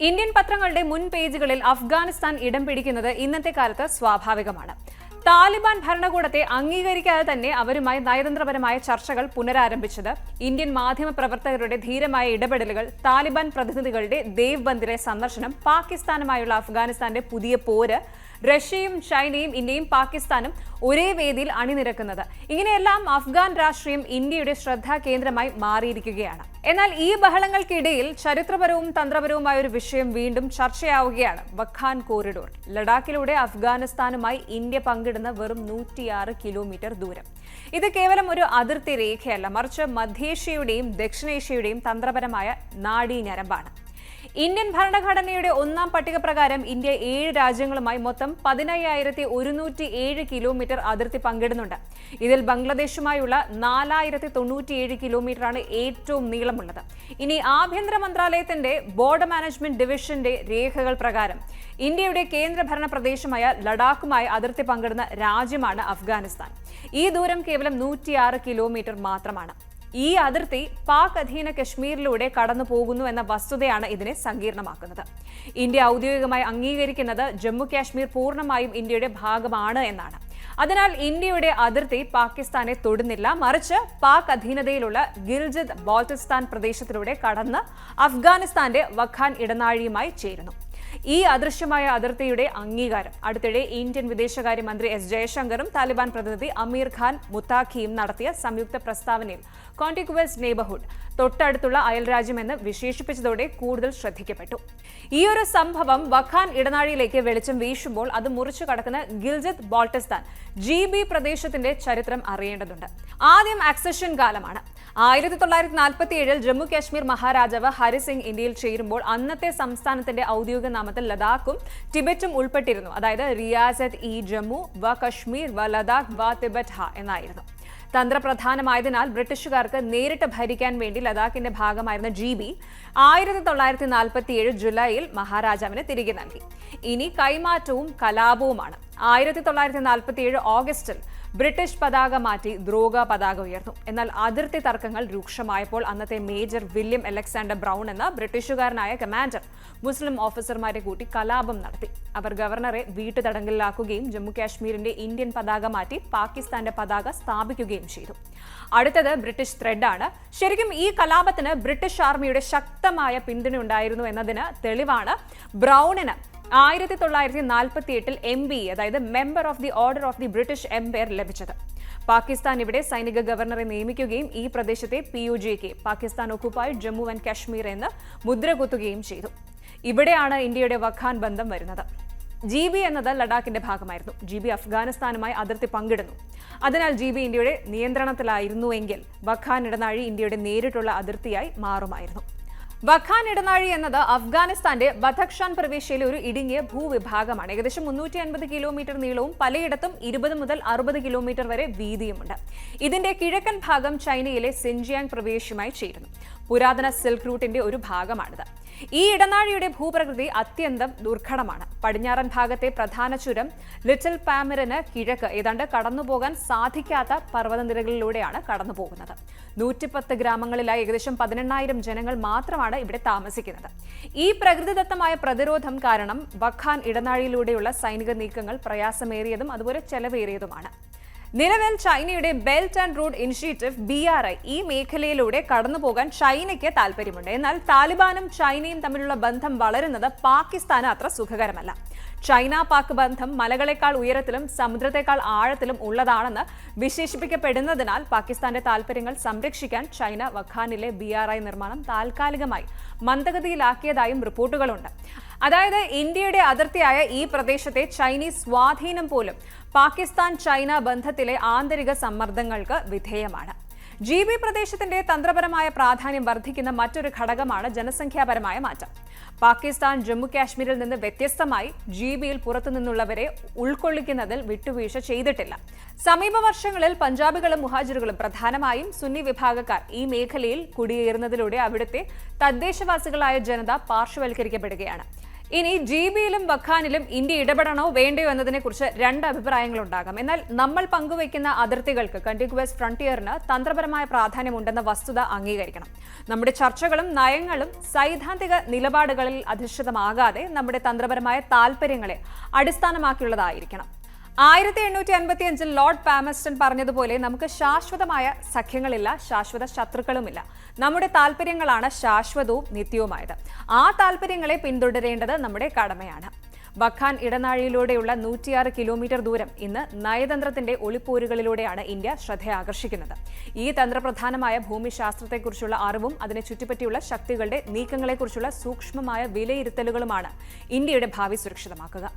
Indian പത്രങ്ങളുടെ മുൻ പേജുകളിൽ അഫ്ഗാനിസ്ഥാൻ ഇടം പിടിക്കുന്നത് ഇന്നത്തെ കാലത്ത് സ്വാഭാവികമാണ്. താലിബാൻ ഭരണകൂടത്തെ അംഗീകരിക്കാതെ തന്നെ അവരുമായി നയതന്ത്രപരമായ ചർച്ചകൾ പുനരാരംഭിച്ചത്, ഇന്ത്യൻ മാധ്യമപ്രവർത്തകരുടെ ധീരമായ ഇടപെടലുകൾ, താലിബാൻ പ്രതിനിധികളുടെ ദേവ്ബന്ദിലെ സന്ദർശനം, പാകിസ്ഥാനുമായുള്ള അഫ്ഗാനിസ്ഥാന്റെ പുതിയ പോര്, റഷ്യയും ചൈനയും ഇന്ത്യയും പാകിസ്ഥാനും ഒരേ വേദിയിൽ അണിനിരക്കുന്നത്, ഇങ്ങനെയെല്ലാം അഫ്ഗാൻ രാഷ്ട്രീയം ഇന്ത്യയുടെ ശ്രദ്ധാകേന്ദ്രമായി മാറിയിരിക്കുകയാണ്. എന്നാൽ ഈ ബഹളങ്ങൾക്കിടയിൽ ചരിത്രപരവും തന്ത്രപരവുമായ ഒരു വിഷയം വീണ്ടും ചർച്ചയാവുകയാണ്: വഖാൻ കോറിഡോർ. ലഡാക്കിലൂടെ അഫ്ഗാനിസ്ഥാനുമായി ഇന്ത്യ പങ്കിടുന്ന വെറും 106 കിലോമീറ്റർ ദൂരം. ഇത് കേവലം ഒരു അതിർത്തി രേഖയല്ല, മറിച്ച് മധ്യേഷ്യയുടെയും ദക്ഷിണേഷ്യയുടെയും തന്ത്രപരമായ നാഡീഞരമ്പാണ്. ഇന്ത്യൻ ഭരണഘടനയുടെ 1-ാം പട്ടിക പ്രകാരം ഇന്ത്യ 7 രാജ്യങ്ങളുമായി മൊത്തം 15,107 കിലോമീറ്റർ അതിർത്തി പങ്കിടുന്നുണ്ട്. ഇതിൽ ബംഗ്ലാദേശുമായുള്ള 4,097 കിലോമീറ്ററാണ് ഏറ്റവും നീളമുള്ളത്. ഇനി ആഭ്യന്തര മന്ത്രാലയത്തിന്റെ ബോർഡർ മാനേജ്മെന്റ് ഡിവിഷന്റെ രേഖകൾ പ്രകാരം ഇന്ത്യയുടെ കേന്ദ്രഭരണ പ്രദേശമായ ലഡാക്കുമായി അതിർത്തി പങ്കിടുന്ന രാജ്യമാണ് അഫ്ഗാനിസ്ഥാൻ. ഈ ദൂരം കേവലം 106 കിലോമീറ്റർ മാത്രമാണ്. ഈ അതിർത്തി പാക് അധീന കശ്മീരിലൂടെ കടന്നു പോകുന്നു എന്ന വസ്തുതയാണ് ഇതിനെ സങ്കീർണമാക്കുന്നത്. ഇന്ത്യ ഔദ്യോഗികമായി അംഗീകരിക്കുന്നത് ജമ്മു കാശ്മീർ പൂർണ്ണമായും ഇന്ത്യയുടെ ഭാഗമാണ് എന്നാണ്. അതിനാൽ ഇന്ത്യയുടെ അതിർത്തി പാകിസ്ഥാനെ തൊടുന്നില്ല, മറിച്ച് പാക് അധീനതയിലുള്ള ഗിൽജിത് ബാൾട്ടിസ്ഥാൻ പ്രദേശത്തിലൂടെ കടന്ന് അഫ്ഗാനിസ്ഥാന്റെ വഖാൻ ഇടനാഴിയുമായി ചേരുന്നു. ഈ അദൃശ്യമായ അതിർത്തിയുടെ അംഗീകാരം അടുത്തിടെ ഇന്ത്യൻ വിദേശകാര്യമന്ത്രി എസ് ജയശങ്കറും താലിബാൻ പ്രതിനിധി അമീർ ഖാൻ മുത്താഖിയും നടത്തിയ സംയുക്ത പ്രസ്താവനയിൽ കോണ്ടിഗ്വസ് നെയ്ബർഹുഡ്, തൊട്ടടുത്തുള്ള അയൽരാജ്യമെന്ന് വിശേഷിപ്പിച്ചതോടെ കൂടുതൽ ശ്രദ്ധിക്കപ്പെട്ടു. ഈ ഒരു സംഭവം വഖാൻ ഇടനാഴിയിലേക്ക് വെളിച്ചം വീശുമ്പോൾ അത് മുറിച്ചു കടക്കുന്ന ഗിൽജിത് ബാൾട്ടിസ്ഥാൻ GB പ്രദേശത്തിന്റെ ചരിത്രം അറിയേണ്ടതുണ്ട്. ആദ്യം ആക്സഷൻ കാലമാണ്. 1947 ജമ്മു കാശ്മീർ മഹാരാജാവ് ഹരിസിംഗ് ഇന്ത്യയിൽ ചേരുമ്പോൾ അന്നത്തെ സംസ്ഥാനത്തിന്റെ ഔദ്യോഗിക നാമത്തിൽ ലഡാക്കും ടിബറ്റും ഉൾപ്പെട്ടിരുന്നു. അതായത് റിയാസത്ത് ഇ ജമ്മു വ കശ്മീർ വ ലഡാക്ക് വ ടിബറ്റ് ഹ എന്നായിരുന്നു. തന്ത്രപ്രധാനമായതിനാൽ ബ്രിട്ടീഷുകാർക്ക് നേരിട്ട് ഭരിക്കാൻ വേണ്ടി ലഡാക്കിന്റെ ഭാഗമായിരുന്ന GB 1947 ജൂലൈയിൽ മഹാരാജാവിന് തിരികെ നൽകി. ഇനി കൈമാറ്റവും കലാപവുമാണ്. 1947 ഓഗസ്റ്റിൽ ബ്രിട്ടീഷ് പതാക മാറ്റി ദ്രോഗ പതാക ഉയർന്നു. എന്നാൽ അതിർത്തി തർക്കങ്ങൾ രൂക്ഷമായപ്പോൾ അന്നത്തെ മേജർ വില്യം അലക്സാണ്ടർ ബ്രൗൺ എന്ന ബ്രിട്ടീഷുകാരനായ കമാൻഡർ മുസ്ലിം ഓഫീസർമാരെ കൂട്ടി കലാപം നടത്തി. അവർ ഗവർണറെ വീട്ടുതടങ്കലിലാക്കുകയും ജമ്മു കാശ്മീരിന്റെ ഇന്ത്യൻ പതാക മാറ്റി പാകിസ്ഥാന്റെ പതാക സ്ഥാപിക്കുകയും ചെയ്തു. അടുത്തത് ബ്രിട്ടീഷ് ത്രെഡാണ്. ശരിക്കും ഈ കലാപത്തിന് ബ്രിട്ടീഷ് ആർമിയുടെ ശക്തമായ പിന്തുണ ഉണ്ടായിരുന്നു എന്നതിന് തെളിവാണ് ബ്രൗണിന് 1948 MBE, അതായത് member of the order of the British empire ലഭിച്ചത്. പാകിസ്ഥാൻ ഇവിടെ സൈനിക ഗവർണറെ നിയമിക്കുകയും ഈ പ്രദേശത്തെ POJK, Pakistan occupied Jammu and Kashmir എന്ന് മുദ്രകുത്തുകയും ചെയ്തു. ഇവിടെയാണ് ഇന്ത്യയുടെ വഖാൻ ബന്ധം വരുന്നത്. GB എന്നത് ലഡാക്കിന്റെ ഭാഗമായിരുന്നു. GB അഫ്ഗാനിസ്ഥാനുമായി അതിർത്തി പങ്കിടുന്നു. അതിനാൽ GB ഇന്ത്യയുടെ നിയന്ത്രണത്തിലായിരുന്നുവെങ്കിൽ വഖാൻ ഇടനാഴി ഇന്ത്യയുടെ നേരിട്ടുള്ള അതിർത്തിയായി മാറുമായിരുന്നു. വഖാൻ ഇടനാഴി എന്നത് അഫ്ഗാനിസ്ഥാന്റെ ബദഖ്ഷാൻ പ്രവിശ്യയിലെ ഒരു ഇടുങ്ങിയ ഭൂവിഭാഗമാണ്. ഏകദേശം 350 കിലോമീറ്റർ നീളവും പലയിടത്തും 20 മുതൽ 60 കിലോമീറ്റർ വരെ വീതിയുമുണ്ട്. ഇതിന്റെ കിഴക്കൻ ഭാഗം ചൈനയിലെ സിൻജിയാങ് പ്രവിശ്യയുമായി ചേരുന്നു. പുരാതന സിൽക്ക് റൂട്ടിന്റെ ഒരു ഭാഗമാണിത്. ഈ ഇടനാഴിയുടെ ഭൂപ്രകൃതി അത്യന്തം ദുർഘടമാണ്. പടിഞ്ഞാറൻ ഭാഗത്തെ പ്രധാന ചുരം ലിറ്റിൽ പാമിറിന് കിഴക്ക് ഏതാണ്ട് കടന്നുപോകാൻ സാധിക്കാത്ത പർവ്വതനിരകളിലൂടെയാണ് കടന്നുപോകുന്നത്. 110 ഗ്രാമങ്ങളിലായി ഏകദേശം 18,000 ജനങ്ങൾ മാത്രമാണ് ഇവിടെ താമസിക്കുന്നത്. ഈ പ്രകൃതിദത്തമായ പ്രതിരോധം കാരണം വഖാൻ ഇടനാഴിയിലൂടെയുള്ള സൈനിക നീക്കങ്ങൾ പ്രയാസമേറിയതും അതുപോലെ ചെലവേറിയതുമാണ്. നിലവിൽ ചൈനയുടെ belt and road initiative BRI ഈ മേഖലയിലൂടെ കടന്നുപോകാൻ ചൈനയ്ക്ക് താല്പര്യമുണ്ട്. എന്നാൽ താലിബാനും ചൈനയും തമ്മിലുള്ള ബന്ധം വളരുന്നത് പാകിസ്ഥാന് അത്ര സുഖകരമല്ല. ചൈന പാക് ബന്ധം മലകളെക്കാൾ ഉയരത്തിലും സമുദ്രത്തെക്കാൾ ആഴത്തിലും ഉള്ളതാണെന്ന് വിശേഷിപ്പിക്കപ്പെടുന്നതിനാൽ പാകിസ്ഥാന്റെ താൽപര്യങ്ങൾ സംരക്ഷിക്കാൻ ചൈന വഖാനിലെ BRI നിർമ്മാണം താൽക്കാലികമായി മന്ദഗതിയിലാക്കിയതായും റിപ്പോർട്ടുകളുണ്ട്. അതായത് ഇന്ത്യയുടെ അതിർത്തിയായ ഈ പ്രദേശത്തെ ചൈനീസ് സ്വാധീനം പോലും പാകിസ്ഥാൻ ചൈന ബന്ധത്തിലെ ആന്തരിക സമ്മർദ്ദങ്ങൾക്ക് വിധേയമാണ്. GB പ്രദേശത്തിന്റെ തന്ത്രപരമായ പ്രാധാന്യം വർദ്ധിക്കുന്ന മറ്റൊരു ഘടകമാണ് ജനസംഖ്യാപരമായ മാറ്റം. പാകിസ്ഥാൻ ജമ്മു കാശ്മീരിൽ നിന്ന് വ്യത്യസ്തമായി GBയിൽ പുറത്തുനിന്നുള്ളവരെ ഉൾക്കൊള്ളിക്കുന്നതിൽ വിട്ടുവീഴ്ച ചെയ്തിട്ടില്ല. സമീപ വർഷങ്ങളിൽ പഞ്ചാബികളും മുഹാജിറുകളും പ്രധാനമായും സുന്നി വിഭാഗക്കാർ ഈ മേഖലയിൽ കുടിയേറുന്നതിലൂടെ അവിടുത്തെ തദ്ദേശവാസികളായ ജനത പാർശ്വവൽക്കരിക്കപ്പെടുകയാണ്. ഇനി ജിബിയിലും വഖാനിലും ഇന്ത്യ ഇടപെടണോ വേണ്ടയോ എന്നതിനെക്കുറിച്ച് രണ്ട് അഭിപ്രായങ്ങളുണ്ടാകാം. എന്നാൽ നമ്മൾ പങ്കുവയ്ക്കുന്ന അതിർത്തികൾക്ക് കണ്ടിഗ്വസ് ഫ്രണ്ടിയറിന് തന്ത്രപരമായ പ്രാധാന്യമുണ്ടെന്ന വസ്തുത അംഗീകരിക്കണം. നമ്മുടെ ചർച്ചകളും നയങ്ങളും സൈദ്ധാന്തിക നിലപാടുകളിൽ അധിഷ്ഠിതമാകാതെ നമ്മുടെ തന്ത്രപരമായ താൽപര്യങ്ങളെ അടിസ്ഥാനമാക്കിയുള്ളതായിരിക്കണം. 1855 ലോർഡ് പാമസ്റ്റൺ പറഞ്ഞതുപോലെ നമുക്ക് ശാശ്വതമായ സഖ്യങ്ങളില്ല, ശാശ്വത ശത്രുക്കളുമില്ല. നമ്മുടെ താല്പര്യങ്ങളാണ് ശാശ്വതവും നിത്യവുമായത്. ആ താല്പര്യങ്ങളെ പിന്തുടരേണ്ടത് നമ്മുടെ കടമയാണ്. വഖാൻ ഇടനാഴിയിലൂടെയുള്ള 106 കിലോമീറ്റർ ദൂരം ഇന്ന് നയതന്ത്രത്തിന്റെ ഒളിപ്പോരുകളിലൂടെയാണ് ഇന്ത്യ ശ്രദ്ധയാകർഷിക്കുന്നത്. ഈ തന്ത്രപ്രധാനമായ ഭൂമിശാസ്ത്രത്തെക്കുറിച്ചുള്ള അറിവും അതിനെ ചുറ്റിപ്പറ്റിയുള്ള ശക്തികളുടെ നീക്കങ്ങളെക്കുറിച്ചുള്ള സൂക്ഷ്മമായ വിലയിരുത്തലുകളുമാണ് ഇന്ത്യയുടെ ഭാവി സുരക്ഷിതമാക്കുക.